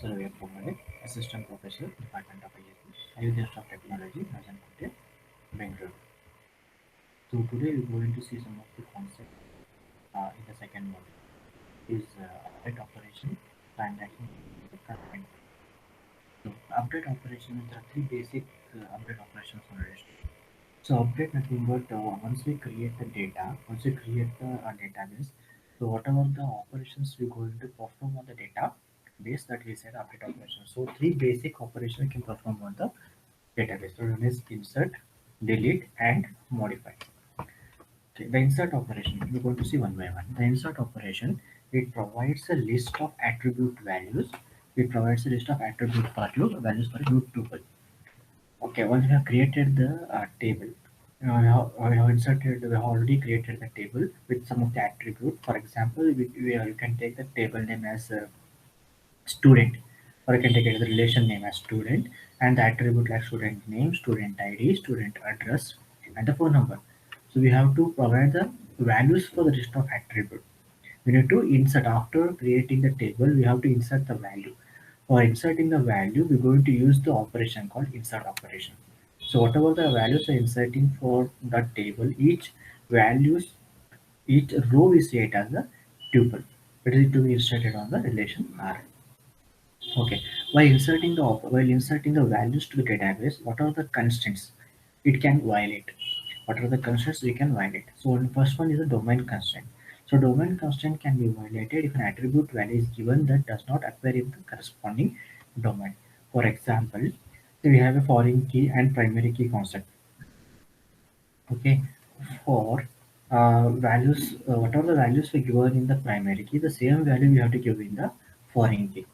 Surveyor Pomare, Assistant Professor, Department of ISB, Ayurveda of Technology, Rajankote, Bengaluru. So today we're going to see some of the concepts in the second module. Is update operation, transaction, content. So update operation is there are three basic update operations on relation. So update nothing but once we create the data, once we create the database, so whatever the operations we're going to perform on the data base that we said update operation. So three basic operations we can perform on the database. So one is insert, delete, and modify. Okay, the insert operation we're going to see one by one. The insert operation it provides a list of attribute values. It provides a list of attribute values for a root tuple. Okay, once we have created the table, we have inserted, we have already created the table with some of the attribute. For example, you can take the table name as student, or you can take it as the relation name as student, and the attribute like student name, student ID, student address, and the phone number. So we have to provide the values for the list of attribute. We need to insert after creating the table. We have to insert the value. For inserting the value, we're going to use the operation called insert operation. So whatever the values are inserting for that table, values, each row we say it as a tuple. It is to be inserted on the relation R. Okay. While inserting the values to the database, what are the constraints it can violate? What are the constraints we can violate? So the first one is a domain constraint. So domain constraint can be violated if an attribute value is given that does not appear in the corresponding domain. For example, we have a foreign key and primary key concept. Okay, for values, whatever the values we given in the primary key, the same value we have to give in the foreign key.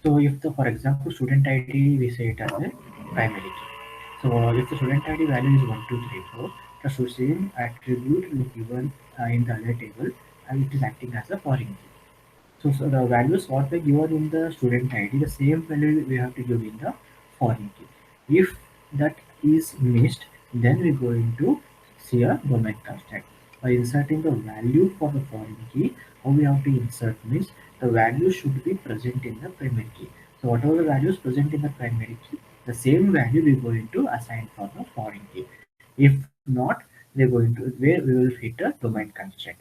So if the, for example, student ID, we say it as a primary key. So if the student ID value is 1234, the same attribute will be given in the other table and it is acting as a foreign key. So the values what we given in the student ID, the same value we have to give in the foreign key. If that is missed, then we're going to see a domain constraint. By inserting the value for the foreign key, how we have to insert means the value should be present in the primary key. So whatever the values present in the primary key, the same value we're going to assign for the foreign key. If not, we're going to where we will hit a domain constraint.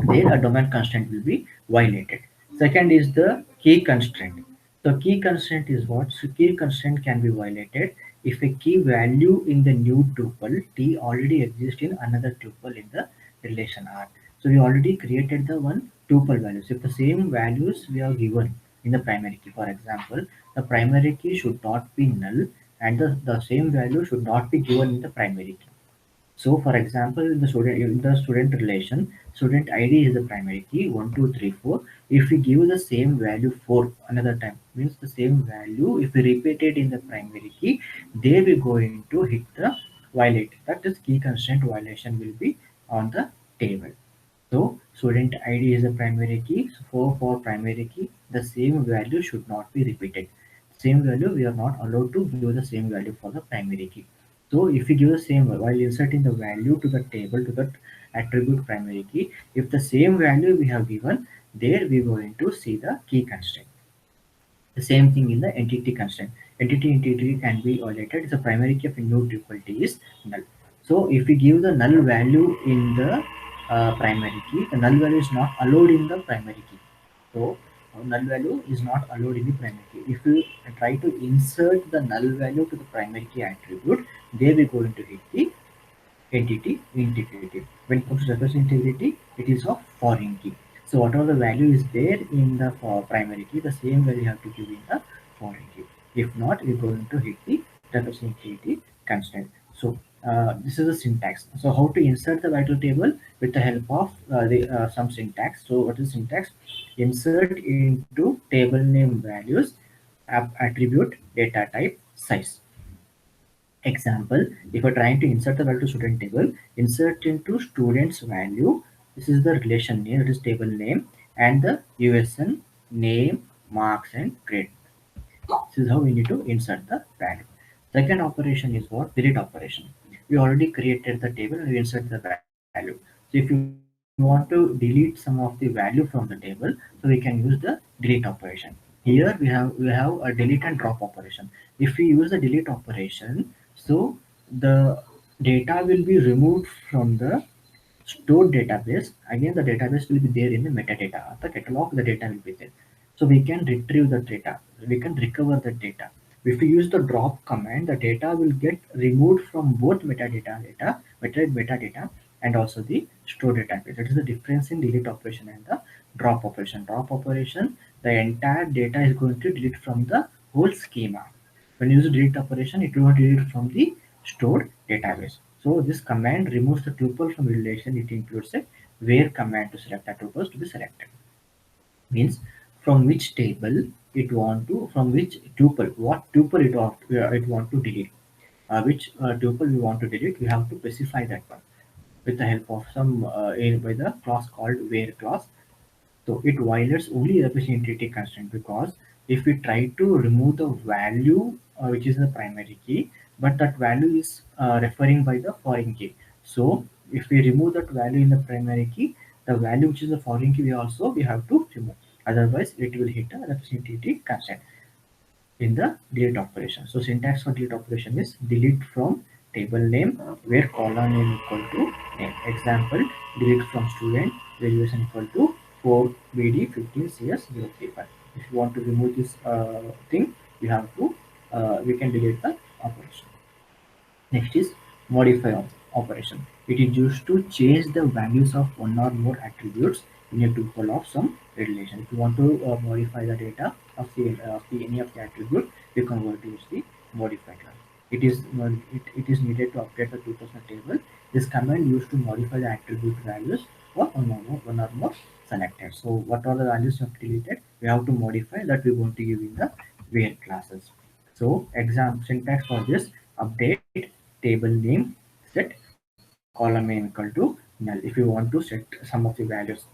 There a domain constraint will be violated. Second is the key constraint. The key constraint is what? So key constraint can be violated if a key value in the new tuple T already exists in another tuple in the relation R. So we already created the one tuple values. If the same values we are given in the primary key, for example, the primary key should not be null and the same value should not be given in the primary key. So, for example, in the student relation, student ID is the primary key 1234. If we give the same value for another time, means the same value, if we repeat it in the primary key, they will going to hit the violate. That is key constraint violation will be on the table. So, student ID is the primary key. So, for primary key, the same value should not be repeated. Same value, we are not allowed to give the same value for the primary key. So if we give the same while inserting the value to the table to that attribute primary key, if the same value we have given, there we are going to see the key constraint. The same thing in the entity constraint. Entity can be violated if the primary key of a new tuple T is null. So if we give the null value in the primary key, the null value is not allowed in the primary key. So null value is not allowed in the primary key. If you try to insert the null value to the primary key attribute, there we going to hit the entity integrity. When it comes to database integrity, it is of foreign key. So whatever the value is there in the primary key, the same value you have to give in the foreign key. If not, we're going to hit the database integrity constraint. So this is the syntax. So how to insert the value table with the help of some syntax. So what is syntax? Insert into table name values, attribute, data type, size. Example, if we're trying to insert the value to student table, insert into student's value. This is the relation name, it is table name, and the USN name, marks, and grade. This is how we need to insert the value. Second operation is what? Delete operation. We already created the table and we insert the value. So if you want to delete some of the value from the table, so we can use the delete operation. Here we have a delete and drop operation. If we use the delete operation, so the data will be removed from the stored database. Again, the database will be there in the metadata. The catalog, the data will be there. So we can retrieve the data. We can recover the data. If we use the drop command, the data will get removed from both metadata, and also the store database. That is the difference in delete operation and the drop operation. Drop operation, the entire data is going to delete from the whole schema. When you use delete operation, it will delete from the stored database. So this command removes the tuple from relation. It includes a where command to select the tuples to be selected. Means from which table from which tuple, what tuple it want to delete. Which tuple we want to delete, we have to specify that one with the help of some by the class called where class. So it violates only representativity constraint, because if we try to remove the value which is the primary key, but that value is referring by the foreign key. So if we remove that value in the primary key, the value which is the foreign key we have to remove. Otherwise, it will hit a representativity constraint in the delete operation. So syntax for delete operation is delete from table name where column name equal to name. Example, delete from student graduation equal to 4BD 15 CS 035. If you want to remove this thing, you have to we can delete the operation. Next is modify operation. It is used to change the values of one or more attributes in a tuple of some relation. If you want to modify the data of any of the attribute, you can go to use the modify class. It is needed to update the tuples table. This command used to modify the attribute values for one or more selected. So what are the values you have deleted? We have to modify that. We're going to give in the where classes. So exam syntax for this: update table name, set column name equal to null. If you want to set some of the values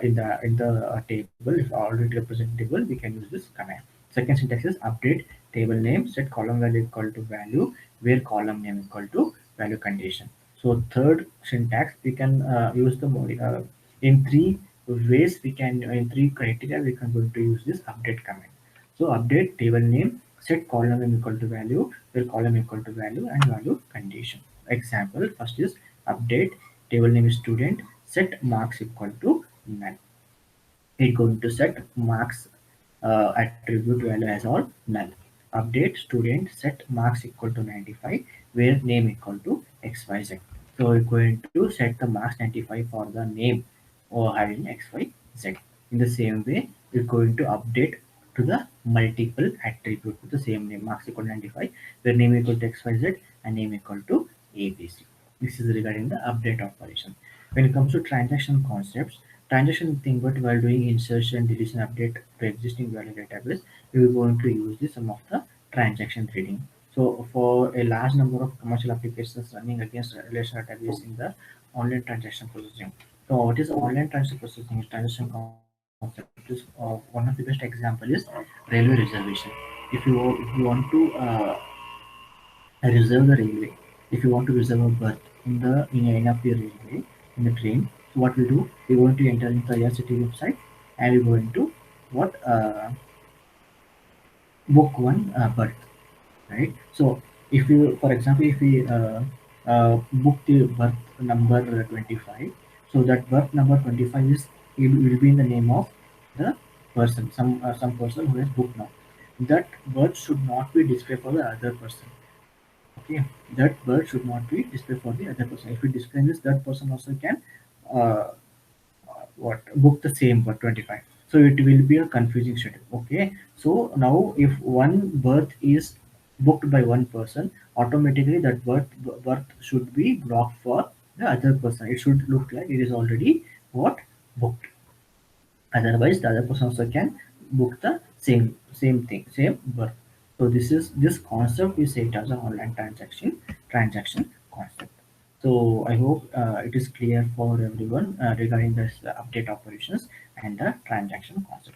in the table, if already represent table, we can use this command. Second syntax is update table name, set column value equal to value, where column name equal to value condition. So third syntax, we can use the in three ways. We can in three criteria we can going to use this update command. So update table name, set column name equal to value, where column equal to value and value condition. Example, first is update table name is student, set marks equal to null. It going to set marks attribute value as all null. Update student, set marks equal to 95, where name equal to xyz. So we're going to set the marks 95 for the name or having xyz. In the same way, we're going to update to the multiple attribute with the same name, marks equal to 95, where name equal to xyz and name equal to abc. This is regarding the update operation. When it comes to transaction concepts, transaction thing, but while doing insertion, deletion, update to existing value database, we are going to use the some of the transaction threading. So for a large number of commercial applications running against a relational database in the online transaction processing. So what is online transaction processing? Transaction concept is one of the best example is railway reservation. If you want to reserve the railway, if you want to reserve a berth in any of the railway in the train, so what we do, we're going to enter into the IRCTC website, and we're going to what book one berth, right? So if you, for example, if we book the berth number 25, so that berth number 25 is, it will be in the name of the person, some person who has booked now. That berth should not be displayed for the other person. Okay, that bird should not be displayed for the other person. If we display this, that person also can uh, what book the same for 25. So it will be a confusing schedule. Okay, so now if one berth is booked by one person, automatically that berth should be blocked for the other person. It should look like it is already what booked. Otherwise, the other person also can book the same thing, same berth. So this concept is said as an online transaction concept. So I hope it is clear for everyone regarding this update operations and the transaction concept.